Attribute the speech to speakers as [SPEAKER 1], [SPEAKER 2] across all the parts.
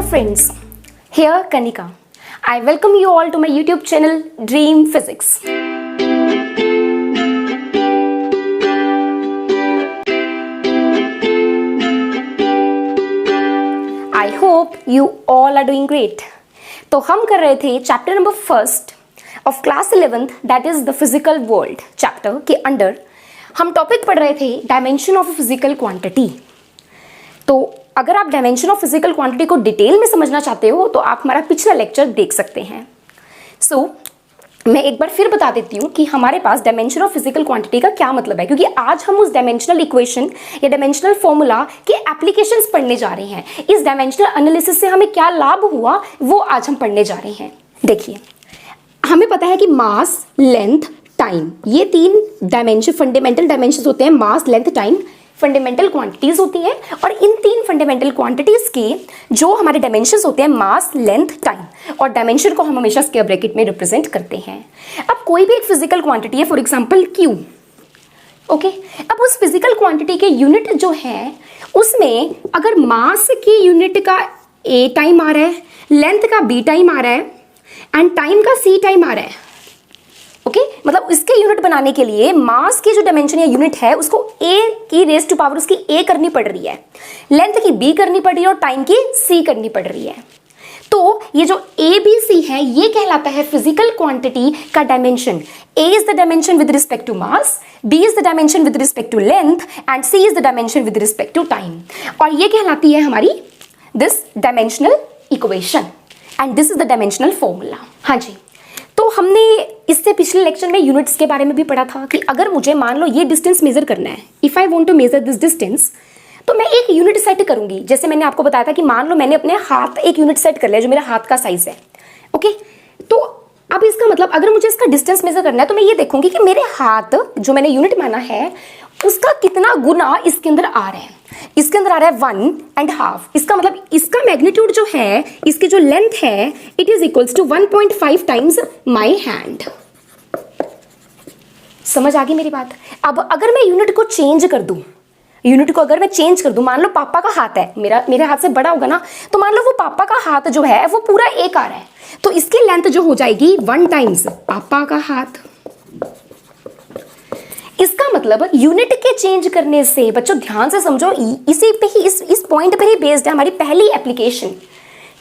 [SPEAKER 1] Friends, here Kanika. I welcome you all to my YouTube channel Dream Physics. I hope you all are doing great. तो हम कर रहे थे chapter number first of class 11th that is the physical world chapter के under हम topic पढ़ रहे थे डायमेंशन ऑफ फिजिकल क्वांटिटी। तो अगर आप डायमेंशन ऑफ फिजिकल क्वांटिटी को डिटेल में समझना चाहते हो तो आप हमारा पिछला लेक्चर देख सकते हैं। मैं एक बार फिर बता देती हूँ कि हमारे पास डायमेंशन ऑफ फिजिकल क्वांटिटी का क्या मतलब है, क्योंकि आज हम उस डायमेंशनल इक्वेशन या डायमेंशनल फॉर्मूला के एप्लीकेशंस पढ़ने जा रहे हैं। इस डायमेंशनल एनालिसिस से हमें क्या लाभ हुआ वो आज हम पढ़ने जा रहे हैं। देखिए, हमें पता है कि मास, लेंथ, टाइम, ये तीन डायमेंशन फंडामेंटल डायमेंशंस होते हैं। मास, लेंथ, टाइम फंडामेंटल क्वांटिटीज होती हैं और इन तीन फंडामेंटल क्वांटिटीज के जो हमारे डायमेंशंस होते हैं मास, लेंथ, टाइम, और डायमेंशन को हम हमेशा स्क्वायर ब्रैकेट में रिप्रेजेंट करते हैं। अब कोई भी एक फिजिकल क्वांटिटी है, फॉर एग्जांपल क्यू, ओके। अब उस फिजिकल क्वांटिटी के यूनिट जो है उसमें अगर मास की यूनिट का ए टाइम आ रहा है, लेंथ का बी टाइम आ रहा है एंड टाइम का सी टाइम आ रहा है, ओके मतलब इसके यूनिट बनाने के लिए मास की जो डायमेंशन या यूनिट है उसको ए की रेज टू पावर उसकी ए करनी पड़ रही है, लेंथ की बी करनी पड़ रही है और टाइम की सी करनी पड़ रही है। तो ये जो ए बी सी है ये कहलाता है फिजिकल क्वांटिटी का dimension. A is the dimension with respect to mass, b is the dimension with respect to length and c is the dimension with respect to time. और ये कहलाती है हमारी this dimensional equation and this is the dimensional formula. हाँ जी, तो हमने इससे पिछले लेक्चर में यूनिट्स के बारे में भी पढ़ा था कि अगर मुझे मान लो ये डिस्टेंस मेजर करना है, if I want to measure this distance, तो मैं एक यूनिट सेट करूंगी। जैसे मैंने आपको बताया था कि मान लो मैंने अपने हाथ एक यूनिट सेट कर लिया जो मेरा हाथ का साइज है, ओके। तो अब इसका मतलब अगर मुझे इसका डिस्टेंस मेजर करना है तो मैं ये देखूंगी कि मेरे हाथ जो मैंने यूनिट माना है उसका कितना गुना इसके अंदर आ रहा है। इसके अंदर आ रहा है 1.5। इसका मतलब इसका मैग्नीट्यूड जो है, इसकी जो लेंथ है, it is equals to 1.5 times my hand. समझ आ गई मेरी बात? अब अगर मैं यूनिट को चेंज कर दूं, मान लो पापा का हाथ है, मेरे हाथ से बड़ा होगा ना, तो मान लो वो पापा का हाथ जो है वो पूरा एक आ रहा है, तो इसकी लेंथ जो हो जाएगी 1 टाइम्स पापा का हाथ। इसका मतलब यूनिट के चेंज करने से, बच्चों ध्यान से समझो, इसी पे ही इस पॉइंट पे ही बेस्ड है हमारी पहली एप्लीकेशन।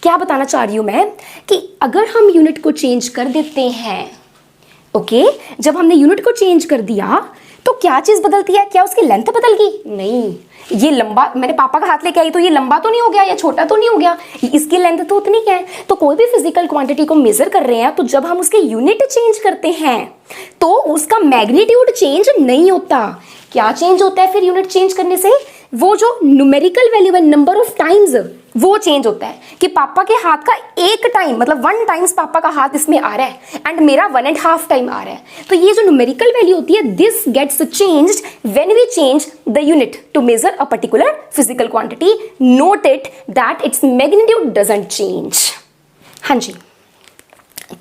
[SPEAKER 1] क्या बताना चाह रही हूं मैं कि अगर हम यूनिट को चेंज कर देते हैं, ओके, जब हमने यूनिट को चेंज कर दिया तो क्या चीज बदलती है? क्या उसकी लेंथ बदल गई? नहीं, ये लंबा, मैंने पापा का हाथ लेके आई तो ये लंबा तो नहीं हो गया या छोटा तो नहीं हो गया, इसकी लेंथ तो उतनी है। तो कोई भी फिजिकल क्वांटिटी को मेजर कर रहे हैं तो जब हम उसके यूनिट चेंज करते हैं तो उसका मैग्नीट्यूड चेंज नहीं होता। क्या चेंज होता है फिर यूनिट चेंज करने से? वो जो न्यूमेरिकल वैल्यू है, नंबर ऑफ टाइम्स, वो चेंज होता है कि पापा के हाथ का एक टाइम मतलब 1 टाइम्स पापा का हाथ इसमें आ रहा है एंड मेरा 1.5 टाइम आ रहा है। तो ये जो न्यूमेरिकल वैल्यू होती है, this gets changed when we change the unit to measure a particular physical quantity. Note it that it's magnitude doesn't change. हाँ जी,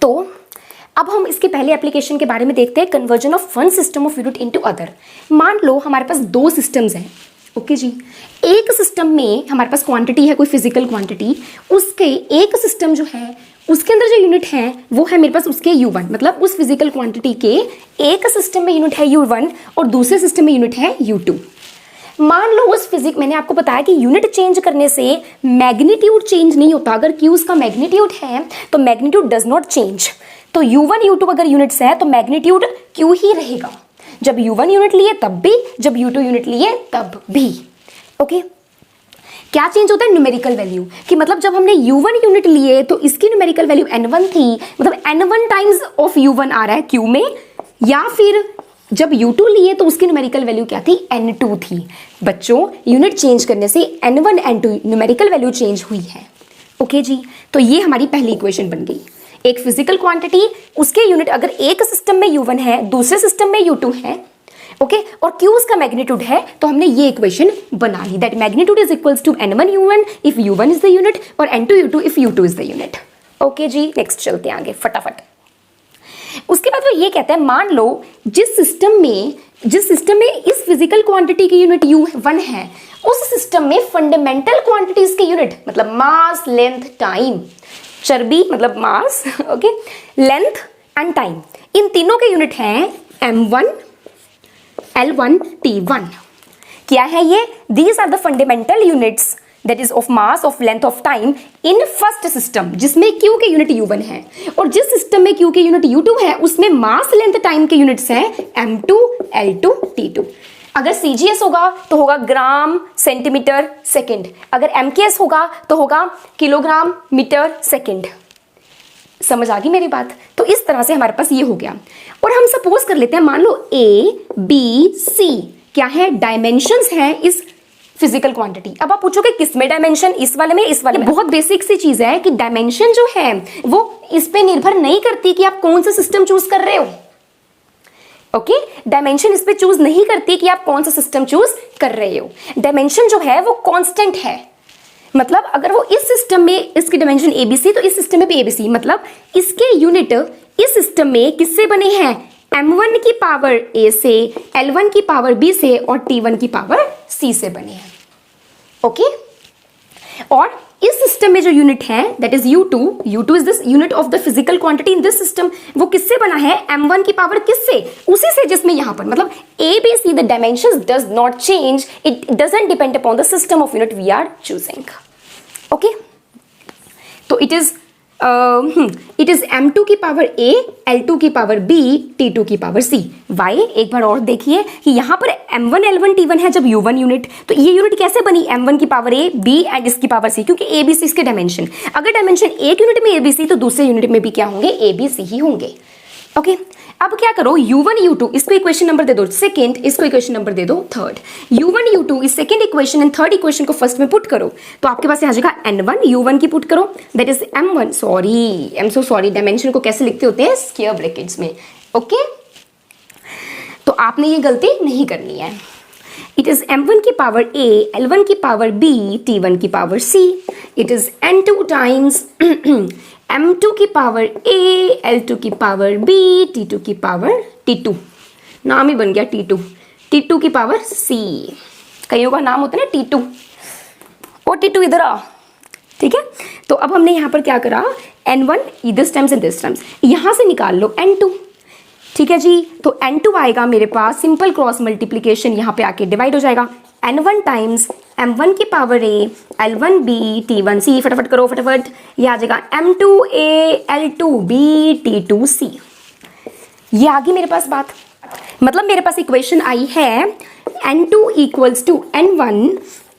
[SPEAKER 1] तो अब हम इसके पहले एप्लीकेशन के बारे में देखते हैं, conversion of one system of unit into other. मान लो हमारे पास 2 सिस्टम्स हैं, ओके जी। एक सिस्टम में हमारे पास क्वांटिटी है, कोई फिजिकल क्वांटिटी, उसके एक सिस्टम जो है उसके अंदर जो यूनिट है वो है मेरे पास उसके U1, मतलब उस फिजिकल क्वांटिटी के एक सिस्टम में यूनिट है U1 और दूसरे सिस्टम में यूनिट है U2। मान लो उस मैंने आपको बताया कि यूनिट चेंज करने से मैग्नीट्यूड चेंज नहीं होता। अगर Q उसका मैग्नीट्यूड है तो मैग्नीट्यूड डज नॉट चेंज। तो U1 U2 अगर यूनिट्स है तो मैग्नीट्यूड Q ही रहेगा, जब U1 यूनिट लिए तब भी, जब U2 यूनिट लिए तब भी, ओके। क्या चेंज होता है? न्यूमेरिकल वैल्यू, कि मतलब जब हमने U1 यूनिट लिए तो इसकी न्यूमेरिकल वैल्यू N1 थी, मतलब N1 टाइम्स ऑफ U1 आ रहा है Q में, या फिर जब U2 लिए तो उसकी न्यूमेरिकल वैल्यू क्या थी? N2 थी। बच्चों, यूनिट चेंज करने से N1 N2 numerical value change हुई है, ओके जी। तो ये हमारी पहली इक्वेशन बन गई। एक फिजिकल क्वांटिटी, उसके यूनिट अगर एक सिस्टम में U1 है, दूसरे सिस्टम में U2 है, ओके और Q उसका मैग्नीट्यूड है, तो हमने ये इक्वेशन बना ली that magnitude is equals to n1u1 if u1 is the unit और n2u2 if u2 is the unit. Okay जी, नेक्स्ट चलते हैं आगे फटाफट। उसके बाद वो ये कहता है मान लो जिस सिस्टम में इस फिजिकल क्वांटिटी की यूनिट u1 है, उस सिस्टम में फंडामेंटल क्वांटिटीज के यूनिट मतलब मास, लेंथ, टाइम, चर्बी मतलब मास, ओके, लेंथ एंड टाइम, इन तीनों के यूनिट हैं m1, L1, T1। क्या है ये? These are the fundamental units that is of mass, of length, of time in first system जिसमें Q के यूनिट U1 है, और जिस सिस्टम में Q के यूनिट U2 है उसमें मास, लेंथ, टाइम के यूनिट्स हैं M2, L2, T2। अगर CGS होगा तो होगा ग्राम, सेंटीमीटर, सेकंड। अगर MKS होगा तो होगा किलोग्राम, मीटर, सेकंड। समझ आ गई मेरी बात? तो इस तरह से हमारे पास ये हो गया। और हम सपोज कर लेते हैं, मान लो A, B, C क्या है? डायमेंशंस हैं इस फिजिकल क्वांटिटी। अब आप पूछोगे किस में डायमेंशन? इस वाले में, इस वाले में। बहुत बेसिक सी चीज है कि डायमेंशन जो है वो इस पे निर्भर नहीं करती कि आप कौन सा सिस्टम चूज कर रहे हो। ओके, डायमेंशन इस पे चूज नहीं करती कि आप कौन सा सिस्टम चूज कर रहे हो। डायमेंशन जो है वो कांस्टेंट है, मतलब अगर वो इस सिस्टम में इसकी डायमेंशन ABC तो इस सिस्टम में भी ABC, मतलब इसके यूनिट इस सिस्टम में किससे बने हैं? M1 की पावर A से, L1 की पावर B से और T1 की पावर C से बने हैं। ओके, और इस सिस्टम में जो यूनिट है that is U2 is this unit of the physical quantity in this system, वो किससे बना है? M1 की पावर किससे? उसी से जिसमें यहां पर मतलब ABC the dimensions does not change, it doesn't depend upon the system of unit we are choosing. Okay, तो इट इज M2 की पावर A, L2 की पावर B, T2 की पावर C। वाई एक बार और देखिए कि यहां पर M1, L1, T1 है जब U1 यूनिट, तो ये यूनिट कैसे बनी? M1 की पावर A, B एंड इसकी पावर C, क्योंकि ABC इसके डायमेंशन। अगर डायमेंशन एक यूनिट में ABC तो दूसरे यूनिट में भी क्या होंगे? ABC ही होंगे। ओके, अब क्या करो? U1, U2 इसको इक्वेशन नंबर दे दो सेकंड, इसको इक्वेशन नंबर दे दो थर्ड। U1, U2 इस second equation and third equation को फर्स्ट में पुट करो, तो आपके पास यहाँ जाएगा N1, U1 की पुट करो that is M1, sorry I'm so sorry, dimension को कैसे लिखते होते हैं? स्क्वायर ब्रैकेट्स में। ओके, तो आपने ये गलती नहीं करनी है। इट इज M1 की पावर A, L1 की पावर B, T1 की power C। It is N2 times M2 की पावर A, L2 की पावर B, T2 की पावर T2, नाम ही बन गया T2, T2 की पावर C। कईयों का नाम होता है ना T2, और T2 इधर आ, ठीक है। तो अब हमने यहाँ पर क्या करा? N1 this times and this times, यहाँ से निकाल लो N2, ठीक है जी। तो N2 आएगा मेरे पास, सिंपल क्रॉस मल्टीप्लीकेशन यहाँ पे आके डिवाइड हो जाएगा, N1 टाइम्स M1 की power A, L1B, T1 C। फटाफट करो फटाफट, ये आ जाएगा M2A, L2B, T2C। ये आ गई मेरे पास बात, मतलब मेरे पास इक्वेशन आई है N2 equals to N1,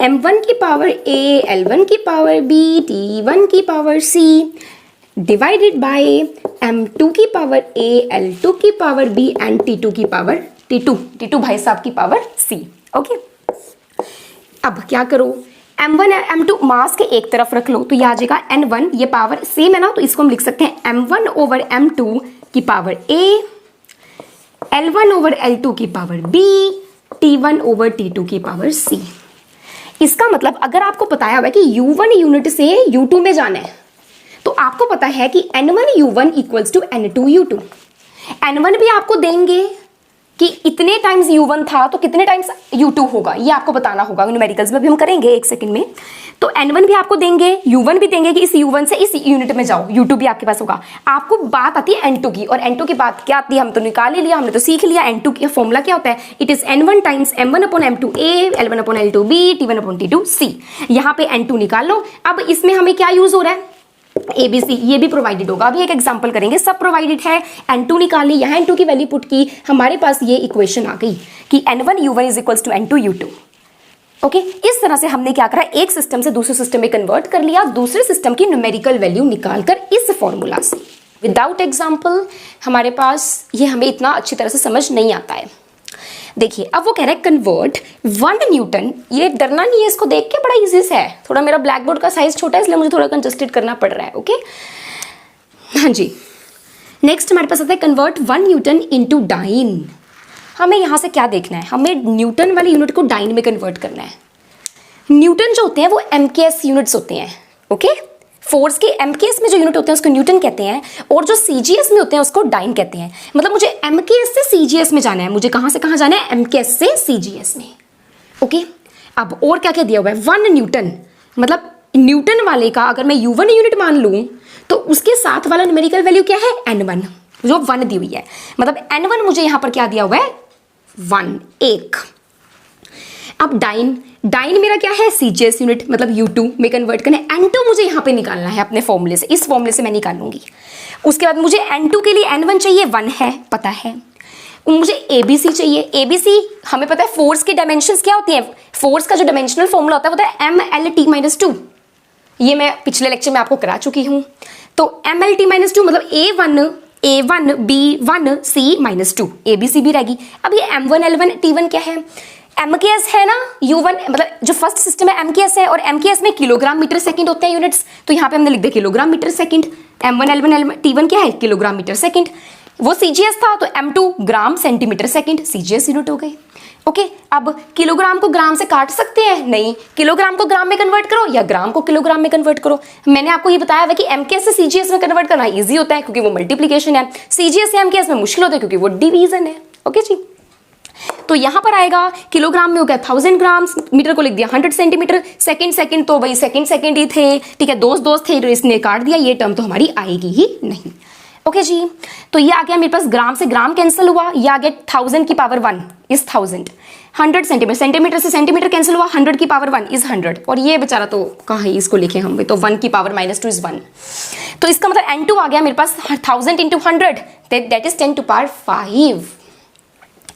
[SPEAKER 1] M1 की पावर A, L1 की पावर B, T1 की power C divided by M2 की पावर A, L2 की पावर B एंड T2 की पावर T2 भाई साहब की पावर C। ओके, अब क्या करो? M1 M2 मास के एक तरफ रख लो, तो ये आ जाएगा N1, ये पावर सेम है ना, तो इसको हम लिख सकते हैं M1 ओवर M2 की power A, L1 over L2 की power B, T1 over T2 की पावर C। इसका मतलब अगर आपको बताया हुआ है कि U1 यूनिट से U2 में जाना है, तो आपको पता है कि N1 U1 equals to N2 U2। N1 भी आपको देंगे कि इतने टाइम्स U1 था तो कितने टाइम्स U2 होगा, ये आपको बताना होगा। न्यूमेरिकल्स में भी हम करेंगे एक सेकंड में। तो N1 भी आपको देंगे, U1 भी देंगे कि इस U1 से इस यूनिट में जाओ, U2 भी आपके पास होगा। आपको बात आती है N2 की, और N2 की बात क्या आती है? हम तो निकाल ही लिया, हमने तो सीख लिया। N2 की फॉर्मूला क्या होता है? It is N1 times M1 upon M2A, L1 upon L2B, T1 upon T2C। यहाँ पे N2 निकाल लो। अब इसमें हमें क्या यूज हो रहा है? ABC, ये भी प्रोवाइडेड होगा। अभी एक एग्जांपल करेंगे, सब प्रोवाइडेड है। N2 निकाली, यहाँ N2 की वैल्यू पुट की, हमारे पास ये इक्वेशन आ गई कि N1 U1 is equals to N2 U2। Okay, इस तरह से हमने क्या करा? एक सिस्टम से दूसरे सिस्टम में कन्वर्ट कर लिया, दूसरे सिस्टम की न्यूमेरिकल वैल्यू निकालकर इस फॉर्मूला से। विदाउट एग्जाम्पल हमारे पास ये हमें इतना अच्छी तरह से समझ नहीं आता है। देखिए, अब वो कह रहा है कन्वर्ट 1 न्यूटन। ये डरना नहीं है, इसको देख के बड़ा इजी है। थोड़ा मेरा ब्लैक बोर्ड का साइज छोटा है, इसलिए मुझे थोड़ा कंजस्टेड करना पड़ रहा है। ओके, हाँ जी। नेक्स्ट हमारे पास आता है कन्वर्ट 1 न्यूटन इनटू डाइन। हमें यहाँ से क्या देखना है, हमें न्यूटन वाले यूनिट को डाइन में कन्वर्ट करना है। न्यूटन जो होते हैं वो MKS यूनिट्स होते हैं, ओके। फोर्स के MKS में जो यूनिट होते हैं उसको न्यूटन कहते हैं, और जो CGS में होते हैं उसको डाइन कहते हैं। मतलब मुझे MKS से CGS में जाना है, मुझे कहाँ से कहाँ जाना है, MKS से CGS में, ओके। अब और क्या क्या दिया हुआ है, 1 न्यूटन, मतलब न्यूटन वाले का अगर मैं U1 यूनिट मान लूँ तो उसके साथ वाला न्यूमेरिकल वैल्यू क्या है, N1, जो 1 दी हुई है। मतलब N1 मुझे यहाँ पर क्या दिया हुआ है, 1, 1। अब डाइन मेरा क्या है, CGS यूनिट, मतलब U2 में कन्वर्ट करना है। N2 मुझे यहाँ पे निकालना है अपने फॉर्मूले से, इस फॉर्मूले से मैं निकालूंगी। उसके बाद मुझे N2 के लिए N1 चाहिए, 1 है, पता है। मुझे ABC चाहिए, ABC हमें पता है फोर्स की डायमेंशंस क्या होती हैं, फोर्स का जो डायमेंशनल फॉर्मूला होता है वो होता है MLT-2, ये मैं पिछले लेक्चर में आपको करा चुकी हूँ। तो MLT-2 मतलब A1 B1 C-2, ABC भी रहेगी। अब ये M1 L1 T1 क्या है, MKS है ना, U1 मतलब जो फर्स्ट सिस्टम है MKS है, और MKS में किलोग्राम मीटर सेकंड होते हैं यूनिट्स, तो यहाँ पे हमने लिख दिया kilogram metre second. M1 L1 T1 क्या है, किलोग्राम मीटर सेकंड। वो CGS था तो M2 gram centimetre second, CGS unit हो गई, ओके। अब किलोग्राम को ग्राम से काट सकते हैं, नहीं, किलोग्राम को ग्राम में कन्वर्ट करो या ग्राम को किलोग्राम में कन्वर्ट करो। मैंने आपको ये बताया है कि MKS से CGS में कन्वर्ट करना इजी होता है क्योंकि वो मल्टीप्लीकेशन है, CGS से MKS में मुश्किल होता है क्योंकि वो डिवीजन है, ओके जी। तो यहां पर आएगा किलोग्राम में हो गया 1000 ग्राम, मीटर को लिख दिया 100 सेंटीमीटर, सेकंड तो भाई सेकंड ही थे, ठीक है, दोस्त थे, इसने काट दिया, ये टर्म तो हमारी आएगी ही नहीं, ओके जी। तो ये आ गया मेरे पास, ग्राम से ग्राम कैंसिल हुआ, ये आ गया 1000 की पावर 1 इज 1000, 100 सेंटीमीटर, सेंटीमीटर से सेंटीमीटर कैंसिल हुआ, 100 की पावर 1 इज 100, और ये बेचारा तो कहाँ है, इसको लिखे हम, तो 1 की पावर -2 इज 1। तो इसका मतलब N2 आ गया मेरे पास 1000 into 100, that is 10 to power 5,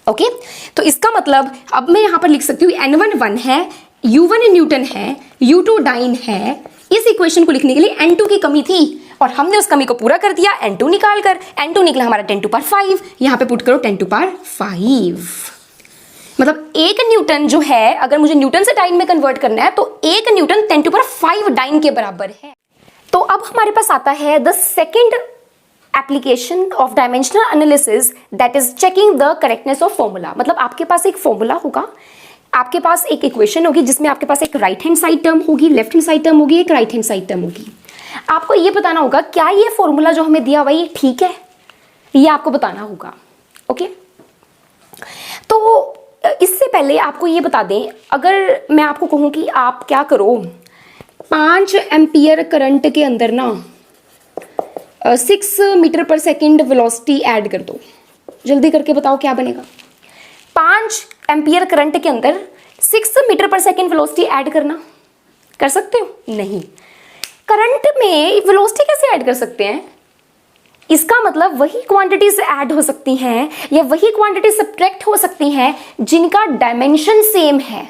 [SPEAKER 1] okay. तो इसका मतलब अब मैं यहां पर लिख सकती हूँ N1 1 है, U1 न्यूटन है, U2 डाइन है। इस इक्वेशन को लिखने के लिए N2 की कमी थी और हमने उस कमी को पूरा कर दिया, N2 निकाल कर, N2 निकला हमारा 10 to power 5, यहां पे पुट करो 10 to power 5। मतलब 1 न्यूटन जो है, अगर मुझे न्यूटन से डाइन में कन्वर्ट करना है तो 1 न्यूटन 10 to power 5 डाइन के बराबर है। तो अब हमारे पास आता है the second application of dimensional analysis, that is checking the correctness of formula. मतलब आपके पास एक फॉर्मूला होगा, आपके पास एक इक्वेशन होगी जिसमें आपके पास एक राइट हैंड साइड टर्म होगी, लेफ्ट हैंड साइड टर्म होगी, एक राइट हैंड साइड टर्म होगी। आपको ये बताना होगा क्या ये फॉर्मूला जो हमें दिया हुआ ये ठीक है, ये आपको बताना होगा, ओके। तो इससे पहले आपको ये बता दें, अगर मैं आपको कहूं कि आप क्या करो, 5 एम्पियर करंट के अंदर ना 6 मीटर पर सेकेंड वेलोसिटी ऐड कर दो, जल्दी करके बताओ क्या बनेगा। 5 एम्पियर करंट के अंदर 6 मीटर पर सेकेंड वेलोसिटी ऐड करना, कर सकते हो? नहीं। करंट में वेलोसिटी कैसे ऐड कर सकते हैं? इसका मतलब वही क्वांटिटीज ऐड हो सकती हैं या वही क्वांटिटी सब्ट्रैक्ट हो सकती हैं जिनका डायमेंशन सेम है,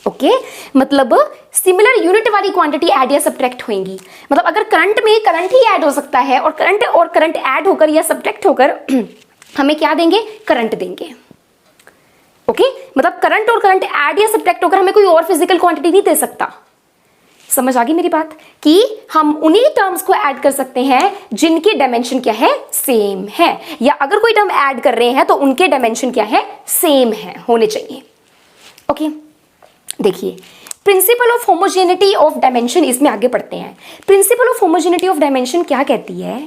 [SPEAKER 1] ओके। मतलब सिमिलर यूनिट वाली क्वांटिटी ऐड या सब्ट्रैक्ट होंगी। मतलब अगर करंट में करंट ही ऐड हो सकता है और करंट ऐड होकर या सब्ट्रैक्ट होकर हमें क्या देंगे, करंट देंगे, ओके। मतलब करंट और करंट ऐड या सब्ट्रैक्ट होकर हमें कोई और फिजिकल क्वांटिटी नहीं दे सकता। समझ आ गई मेरी बात कि हम उन्हीं टर्म्स को ऐड कर सकते हैं जिनकी डायमेंशन क्या है, सेम है, या अगर कोई टर्म ऐड कर रहे हैं तो उनके डायमेंशन क्या है, सेम है, होने चाहिए, ओके। देखिए principal of homogeneity of dimension, इसमें आगे पढ़ते हैं। Principal of homogeneity of dimension क्या कहती है?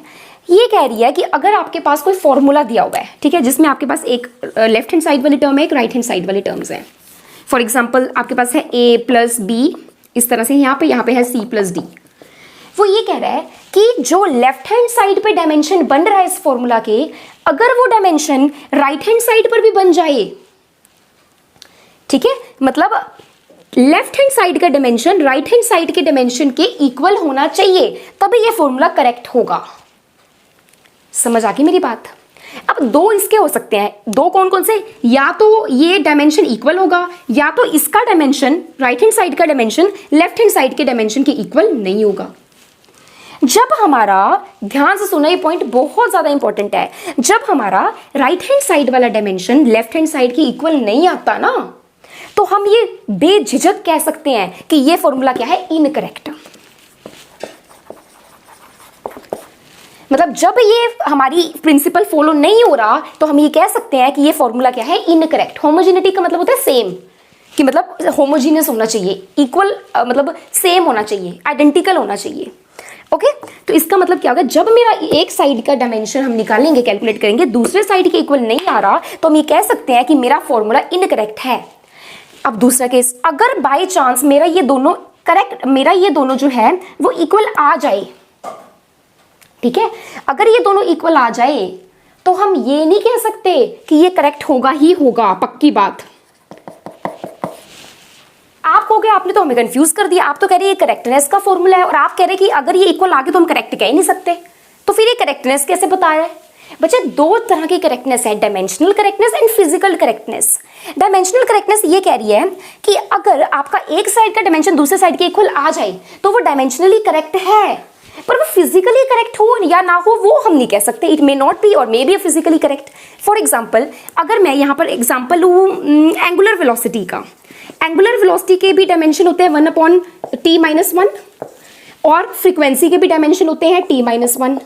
[SPEAKER 1] ये कह रही है कि अगर आपके पास कोई फॉर्मूला दिया हुआ है, ठीक है, जिसमें आपके पास एक लेफ्ट हैंड साइड वाली टर्म है, एक राइट हैंड साइड वाले टर्म्स हैं। फॉर एग्जाम्पल आपके पास है a प्लस बी, इस तरह से यहाँ पे है c प्लस डी। वो ये कह रहा है कि जो लेफ्ट हैंड साइड पे डायमेंशन बन रहा है इस फॉर्मूला के, अगर वो डायमेंशन राइट हैंड साइड पर भी बन जाए, ठीक है, मतलब लेफ्ट हैंड साइड का डायमेंशन राइट हैंड साइड के डायमेंशन के इक्वल होना चाहिए, तभी ये फॉर्मूला करेक्ट होगा। समझ आ गई मेरी बात? अब दो इसके हो सकते हैं, दो कौन कौन से, या तो ये डायमेंशन इक्वल होगा या तो इसका डायमेंशन राइट हैंड साइड का डायमेंशन लेफ्ट हैंड साइड के डायमेंशन के इक्वल नहीं होगा। जब हमारा, ध्यान से सुना, ये पॉइंट बहुत ज्यादा इंपॉर्टेंट है, जब हमारा राइट हैंड साइड वाला डायमेंशन लेफ्ट हैंड साइड के इक्वल नहीं आता ना, तो हम ये बेझिझक कह सकते हैं कि ये फॉर्मूला क्या है, इनकरेक्ट। मतलब जब ये हमारी प्रिंसिपल फॉलो नहीं हो रहा तो हम ये कह सकते हैं कि ये फॉर्मूला क्या है, इनकरेक्ट। होमोजेनिटी का मतलब होता है सेम, कि मतलब होमोजीनियस होना चाहिए, इक्वल, मतलब सेम होना चाहिए, आइडेंटिकल होना चाहिए। ओके, तो इसका मतलब क्या होगा, जब मेरा एक साइड का डायमेंशन हम निकालेंगे, कैलकुलेट करेंगे, दूसरे साइड के इक्वल नहीं आ रहा तो हम ये कह सकते हैं कि मेरा फॉर्मूला इनकरेक्ट है। अब दूसरा केस, अगर बाय चांस मेरा ये दोनों करेक्ट, मेरा ये दोनों जो है वो इक्वल आ जाए, ठीक है, अगर ये दोनों इक्वल आ जाए तो हम ये नहीं कह सकते कि ये करेक्ट होगा ही होगा, पक्की बात। आप कहोगे आपने तो हमें कंफ्यूज कर दिया, आप तो कह रहे ये करेक्टनेस का फॉर्मूला है और आप कह रहे कि अगर ये इक्वल आ गए तो हम करेक्ट कह ही नहीं सकते, तो फिर ये करेक्टनेस कैसे बता रहा है? बच्चे दो तरह की करेक्टनेस है, dimensional correctness and physical correctness. Dimensional correctness ये कह रही है कि अगर आपका एक साइड का डायमेंशन दूसरे साइड के इक्वल आ जाए तो वो डायमेंशनली करेक्ट है, पर वो फिजिकली करेक्ट हो या ना हो वो हम नहीं कह सकते। इट मे नॉट बी और may be physically correct. For example, अगर मैं यहाँ पर एग्जाम्पल लूँ एंगुलर वेलोसिटी का, एंगुलर वेलोसिटी के भी डायमेंशन होते हैं 1/t-1 और फ्रीक्वेंसी के भी डायमेंशन होते हैं t-1।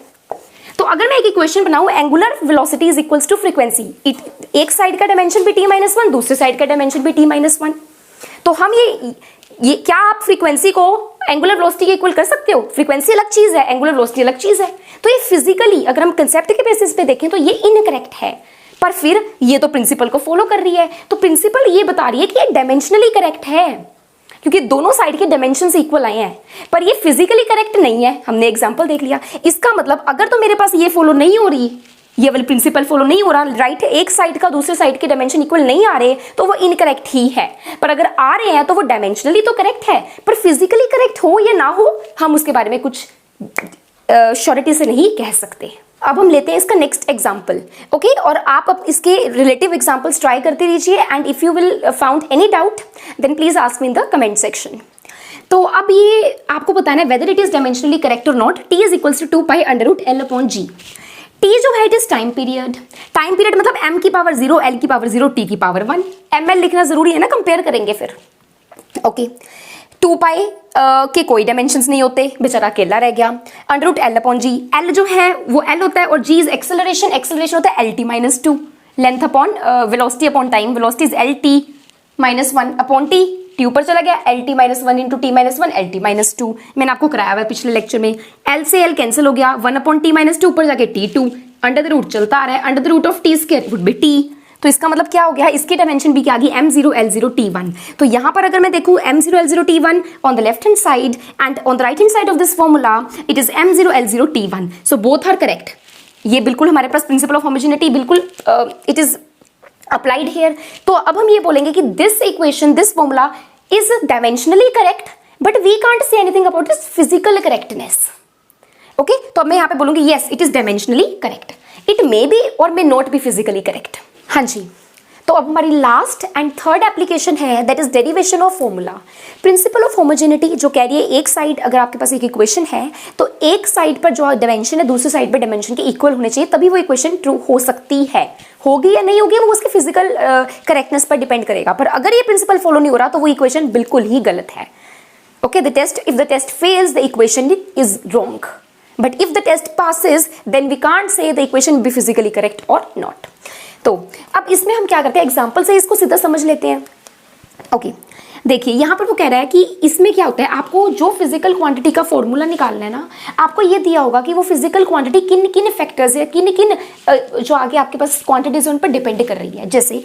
[SPEAKER 1] तो अगर मैं एक इक्वेशन बनाऊं, angular velocity is equals to frequency, एक साइड का डायमेंशन भी t-1, दूसरे साइड का डायमेंशन भी t-1, तो हम ये क्या आप फ्रीक्वेंसी को एंगुलर वेलोसिटी के इक्वल कर सकते हो? फ्रीक्वेंसी अलग चीज है, एंगुलर वेलोसिटी अलग चीज है। तो ये फिजिकली अगर हम कंसेप्ट के बेसिस पे देखें तो ये इनकरेक्ट है, पर फिर ये तो प्रिंसिपल को फॉलो कर रही है, तो प्रिंसिपल ये बता रही है कि ये डायमेंशनली करेक्ट है क्योंकि दोनों साइड के डायमेंशन इक्वल आए हैं, पर ये फिजिकली करेक्ट नहीं है। हमने एग्जांपल देख लिया। इसका मतलब अगर तो मेरे पास ये फॉलो नहीं हो रही, ये वाली प्रिंसिपल फॉलो नहीं हो रहा, राइट, एक साइड का दूसरे साइड के डायमेंशन इक्वल नहीं आ रहे तो वो इनकरेक्ट ही है। पर अगर आ रहे हैं तो वो डायमेंशनली तो करेक्ट है, पर फिजिकली करेक्ट हो या ना हो हम उसके बारे में कुछ श्योरिटी से नहीं कह सकते। अब हम लेते हैं इसका नेक्स्ट एग्जाम्पल, ओके, और आप अब इसके रिलेटिव एग्जाम्पल्स ट्राई करते रहिए and if you will found any doubt then please ask me in the comment section. तो अब ये आपको बताना है whether it is dimensionally correct और not. T is equals to 2π√L/g। T जो है it is time period. Time period मतलब m की पावर 0, L की पावर 0, T की पावर 1। ml लिखना जरूरी है ना, कंपेयर करेंगे फिर। ओके, 2π के कोई डायमेंशंस नहीं होते, बेचारा अकेला रह गया। √L/g, L जो है वो L होता है और G इज एक्सेलरेशन, एक्सेलरेशन होता है LT-2, length upon velocity upon time, velocity is LT-1 upon T, T ऊपर चला गया, LT-1 इंटू T-1 LT-2। मैंने आपको कराया हुआ है पिछले लेक्चर में। L से L कैंसिल हो गया, 1/T-2 ऊपर जाके T2, अंडर द रूट चलता आ रहा है, under the root of T² would be T। तो इसका मतलब क्या हो गया, इसकी डायमेंशन भी क्या आ गई, m0 l0 t1। तो यहां पर अगर मैं देखूं m0 l0 t1 on the left hand side and on the right hand side of this formula it is m0 l0 t1, so both are correct. ये बिल्कुल हमारे पास प्रिंसिपल ऑफ होमोजेनिटी बिल्कुल इट इज अप्लाइड हियर। तो अब हम ये बोलेंगे कि this equation, this formula is dimensionally correct but we can't say anything about this physical correctness. Okay, तो अब मैं यहां पे बोलूंगी yes it is dimensionally correct, it may be और may not be physically correct. हाँ जी, तो अब हमारी लास्ट एंड थर्ड एप्लीकेशन है that is derivation of formula. Principle of homogeneity जो कह रही है एक साइड अगर आपके पास एक इक्वेशन है तो एक साइड पर जो डायमेंशन है दूसरे साइड पर डायमेंशन के इक्वल होने चाहिए तभी वो इक्वेशन ट्रू हो सकती है। होगी या नहीं होगी वो उसके फिजिकल करेक्टनेस पर डिपेंड करेगा, पर अगर ये प्रिंसिपल फॉलो नहीं हो रहा तो वो इक्वेशन बिल्कुल ही गलत है। Okay, the test, if the test fails the equation is wrong, but if the test passes then we can't say the equation be physically correct और नॉट। तो अब इसमें हम क्या करते हैं, एग्जाम्पल से इसको सीधा समझ लेते हैं। ओके, देखिए यहाँ पर वो कह रहा है कि इसमें क्या होता है, आपको जो फिजिकल क्वांटिटी का फॉर्मूला निकालना है ना, आपको ये दिया होगा कि वो फिजिकल क्वांटिटी किन किन फैक्टर्स है, किन किन जो आगे आपके पास क्वांटिटीज उन पर डिपेंड कर रही है। जैसे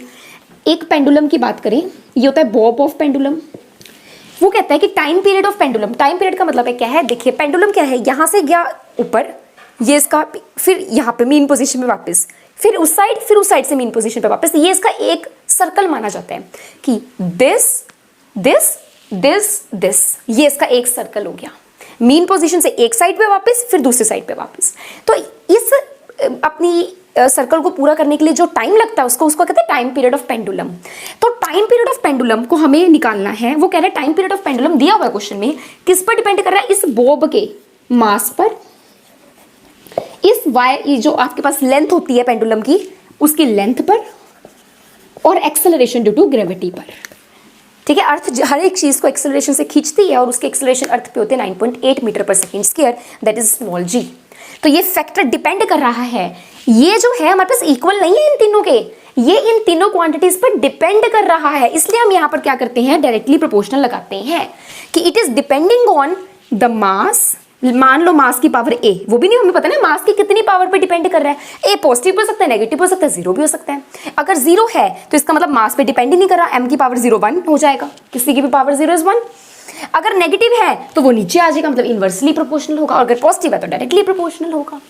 [SPEAKER 1] एक पेंडुलम की बात करें, ये होता है बॉब ऑफ पेंडुलम। वो कहता है कि time period of pendulum, time period का मतलब है क्या है, देखिए पेंडुलम क्या है, यहाँ से गया ऊपर, ये इसका, फिर यहाँ पे मीन पोजीशन में वापस, फिर उस साइड से मीन पोजीशन पे वापस। ये इसका एक सर्कल माना जाता है कि दिस दिस दिस दिस, ये इसका एक सर्कल हो गया। मीन पोजीशन से एक साइड पे वापस, फिर दूसरे साइड पे वापस। तो इस अपनी सर्कल को पूरा करने के लिए जो टाइम लगता है उसको कहते हैं टाइम पीरियड ऑफ पेंडुलम। तो टाइम पीरियड ऑफ पेंडुलम को हमें निकालना है। वो कह रहे हैं टाइम पीरियड ऑफ पेंडुलम दिया हुआ है क्वेश्चन में, किस पर डिपेंड कर रहा है, इस बॉब के मास पर, इस वाई जो आपके पास लेंथ होती है पेंडुलम की उसकी लेंथ पर, और एक्सेलरेशन ड्यू टू ग्रेविटी पर। ठीक है, अर्थ हर एक चीज को एक्सेलरेशन से खींचती है और उसके एक्सेलरेशन अर्थ पे होते हैं 9.8 मीटर पर second square, that is small g। तो ये फैक्टर डिपेंड कर रहा है, ये जो है हमारे पास इक्वल नहीं है इन तीनों के, ये इन तीनों क्वांटिटीज पर डिपेंड कर रहा है, इसलिए हम यहां पर क्या करते हैं, डायरेक्टली प्रोपोर्शनल लगाते हैं कि it is depending on the mass. मान लो मास की पावर ए, वो भी नहीं हमें पता ना मास की कितनी पावर पे डिपेंड कर रहा है, ए पॉजिटिव हो सकता है, नेगेटिव हो सकता है, जीरो भी हो सकता है। अगर जीरो है तो इसका मतलब मास पे डिपेंड ही नहीं कर रहा, एम की पावर 0 1 हो जाएगा, किसी की भी पावर 0 is 1। अगर नेगेटिव है तो वो नीचे आ जाएगा, मतलब इनवर्सली प्रोपोर्शनल होगा, और अगर पॉजिटिव है तो डायरेक्टली प्रोपोर्शनल होगा।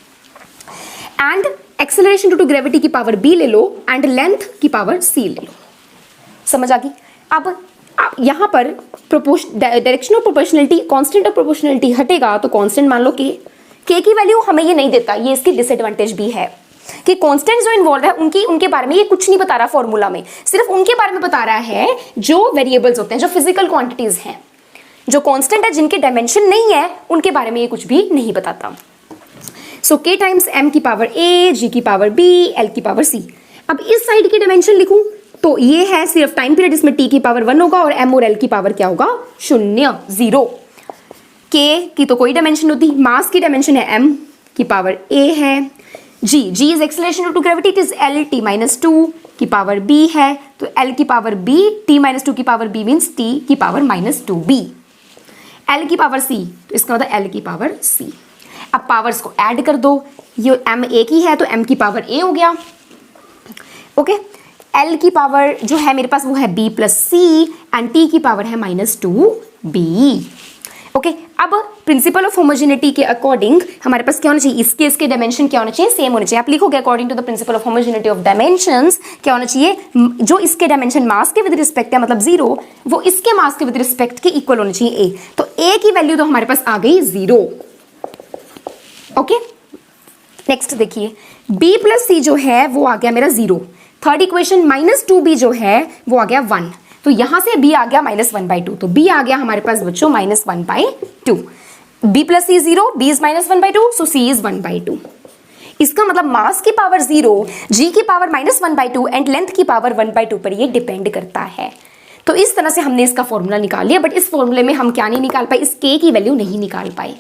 [SPEAKER 1] And acceleration due to gravity की पावर बी ले लो एंड लेंथ की पावर सी ले लो, समझ आ गई। अब यहां पर direction of proportionality, constant of proportionality हटेगा तो कांस्टेंट मान लो के की वैल्यू हमें ये नहीं देता, ये इसकी डिसएडवांटेज भी है कि कांस्टेंट जो इन्वॉल्व है उनके बारे में ये कुछ नहीं बता रहा फॉर्मूला में, सिर्फ उनके बारे में बता रहा है जो वेरिएबल्स होते हैं, जो फिजिकल क्वांटिटीज हैं, जो कांस्टेंट है जिनके डायमेंशन नहीं है उनके बारे में ये कुछ भी नहीं बताता। सो k टाइम्स m की पावर a, g की पावर b, l की पावर c। अब इस साइड की डायमेंशन लिखूं तो ये है सिर्फ टाइम पीरियड, इसमें t की पावर 1 होगा और m और l की पावर क्या होगा, 0 0। k की तो कोई डायमेंशन होती, मास की डायमेंशन है m की पावर a है, g is acceleration due to gravity, it is l t minus 2 की पावर b है, तो l की पावर b, t माइनस 2 की पावर b मीन्स t की पावर माइनस 2b, l की पावर c तो इसका मतलब l की पावर c। अब पावर्स को ऐड कर दो, ये m a की है तो m की पावर a हो गया, ओके। l की पावर जो है मेरे पास वो है b plus c and t की पावर है माइनस 2b, ओके। अब प्रिंसिपल ऑफ होमोजेनिटी के अकॉर्डिंग हमारे पास क्या होना चाहिए, इसके डायमेंशन क्या होना चाहिए, सेम होने चाहिए। आप लिखोगे according to the principle of homogeneity of dimensions क्या होना चाहिए, जो इसके डायमेंशन मास के विद रिस्पेक्ट है मतलब 0, वो इसके मास के विद रिस्पेक्ट के इक्वल होना चाहिए a, तो a की वैल्यू तो हमारे पास आ गई 0, ओके। नेक्स्ट देखिए b प्लस c जो है वो आ गया मेरा 0, थर्ड इक्वेशन माइनस 2b जो है वो आ गया 1, तो यहां से b आ गया -1/2, तो b आ गया हमारे पास बच्चों -1/2, b plus c 0, b is -1/2, so c is 1/2। इसका मतलब मास की पावर 0, g की पावर -1/2 एंड लेंथ की पावर 1/2 पर ये डिपेंड करता है। तो इस तरह से हमने इसका फॉर्मूला निकाल लिया, बट इस फॉर्मूले में हम क्या नहीं निकाल पाए, इस k की वैल्यू नहीं निकाल पाए।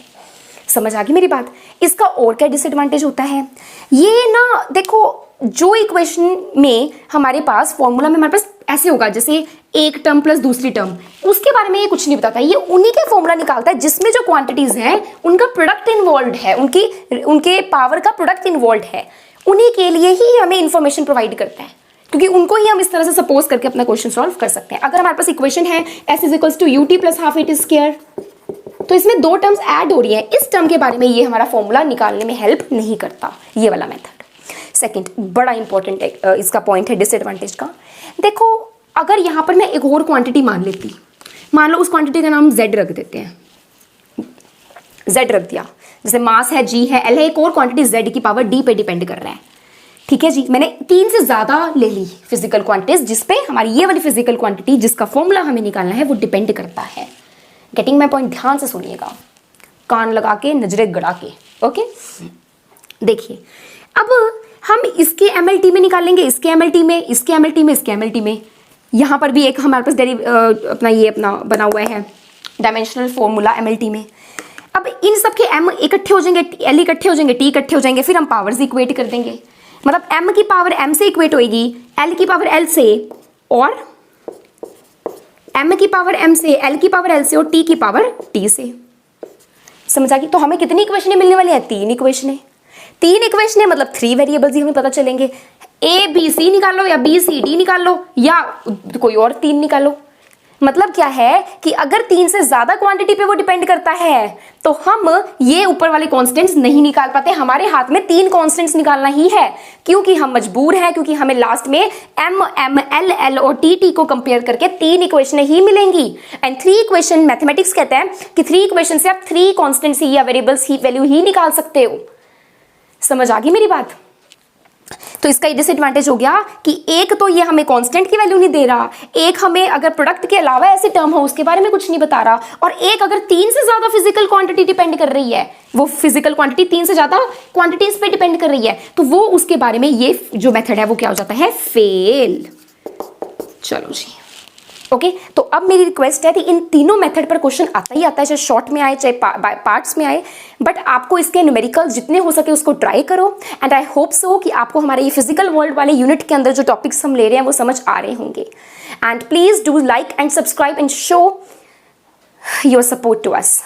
[SPEAKER 1] समझ आ गई मेरी बात। इसका और क्या डिसएडवांटेज होता है, ये ना देखो जो इक्वेशन में हमारे पास फॉर्मूला में हमारे पास ऐसे होगा जैसे एक टर्म प्लस दूसरी टर्म, उसके बारे में ये कुछ नहीं बताता, ये उन्हीं के फॉर्मूला निकालता है जिसमें जो क्वांटिटीज हैं उनका प्रोडक्ट इन्वॉल्व है, उनके पावर का प्रोडक्ट इन्वॉल्व है, उन्हीं के लिए ही हमें इंफॉर्मेशन प्रोवाइड करता है, क्योंकि उनको ही हम इस तरह से सपोज करके अपना क्वेश्चन सॉल्व कर सकते हैं। अगर हमारे पास इक्वेशन है s is equals to ut plus half it square, तो इसमें दो टर्म्स ऐड हो रही है, इस टर्म के बारे में ये हमारा फॉर्मूला निकालने में हेल्प नहीं करता, ये वाला मेथड। सेकंड बड़ा इंपॉर्टेंट इसका पॉइंट है डिसएडवांटेज का। देखो अगर यहाँ पर मैं एक और क्वांटिटी मान लेती, मान लो उस क्वांटिटी का नाम z रख देते हैं, z रख दिया, जैसे मास है g है l है, एक और क्वांटिटी z की पावर d पे डिपेंड कर रहा है, ठीक है जी। मैंने 3 से ज्यादा ले ली फिजिकल क्वांटिटीज जिसपे हमारी ये वाली फिजिकल क्वांटिटी जिसका फॉर्मूला हमें निकालना है वो डिपेंड करता है। गेटिंग माई पॉइंट, ध्यान से सुनिएगा, कान लगा के नजरें गड़ा के, ओके। देखिए अब हम इसके एमएलटी में निकालेंगे, इसके एमएलटी में, इसके एमएलटी में, इसके एमएलटी में, यहाँ पर भी एक हमारे पास अपना बना हुआ है डायमेंशनल फॉर्मूला एमएलटी में। अब इन सब के एम इकट्ठे हो जाएंगे, एल इकट्ठे हो जाएंगे, टी इकट्ठे हो जाएंगे, फिर हम पावर्स इक्वेट कर देंगे, मतलब एम की पावर एम से इक्वेट होएगी, एल की पावर एल से, और m की पावर m से, l की पावर l से, और t की पावर t से। समझ आ गई। तो हमें कितनी इक्वेशनें मिलने वाली हैं, 3 इक्वेशनें। 3 इक्वेशनें मतलब 3 वेरिएबल्स ही हमें पता चलेंगे, a b c निकाल लो या b c d निकाल लो या कोई और 3 निकालो। मतलब क्या है कि अगर 3 से ज्यादा क्वांटिटी पे वो डिपेंड करता है तो हम ये ऊपर वाले कॉन्स्टेंट्स नहीं निकाल पाते, हमारे हाथ में 3 कॉन्स्टेंट्स निकालना ही है, क्योंकि हम मजबूर हैं, क्योंकि हमें लास्ट में m m l l और t t को कंपेयर करके 3 इक्वेशन ही मिलेंगी। एंड 3 इक्वेशन मैथमेटिक्स कहते हैं कि 3 इक्वेशन से आप 3 कॉन्स्टेंट्स ही या वेरिएबल्स ही वैल्यू ही निकाल सकते हो। समझ आ गई मेरी बात। तो इसका डिसएडवांटेज हो गया कि एक तो ये हमें कांस्टेंट की वैल्यू नहीं दे रहा, एक हमें अगर प्रोडक्ट के अलावा ऐसे टर्म हो उसके बारे में कुछ नहीं बता रहा, और एक अगर 3 से ज्यादा फिजिकल क्वांटिटी डिपेंड कर रही है, वो फिजिकल क्वांटिटी 3 से ज्यादा क्वांटिटीज पे डिपेंड कर रही है, तो वो उसके बारे में ये जो मेथड है वो क्या हो जाता है, फेल। चलो जी ओके तो अब मेरी रिक्वेस्ट है कि इन तीनों मेथड पर क्वेश्चन आता ही आता है, चाहे शॉर्ट में आए चाहे पार्ट्स में आए, बट आपको इसके न्यूमेरिकल जितने हो सके उसको ट्राई करो। एंड आई होप सो कि आपको हमारे ये फिजिकल वर्ल्ड वाले यूनिट के अंदर जो टॉपिक्स हम ले रहे हैं वो समझ आ रहे होंगे। And please do like and subscribe and show your support to us.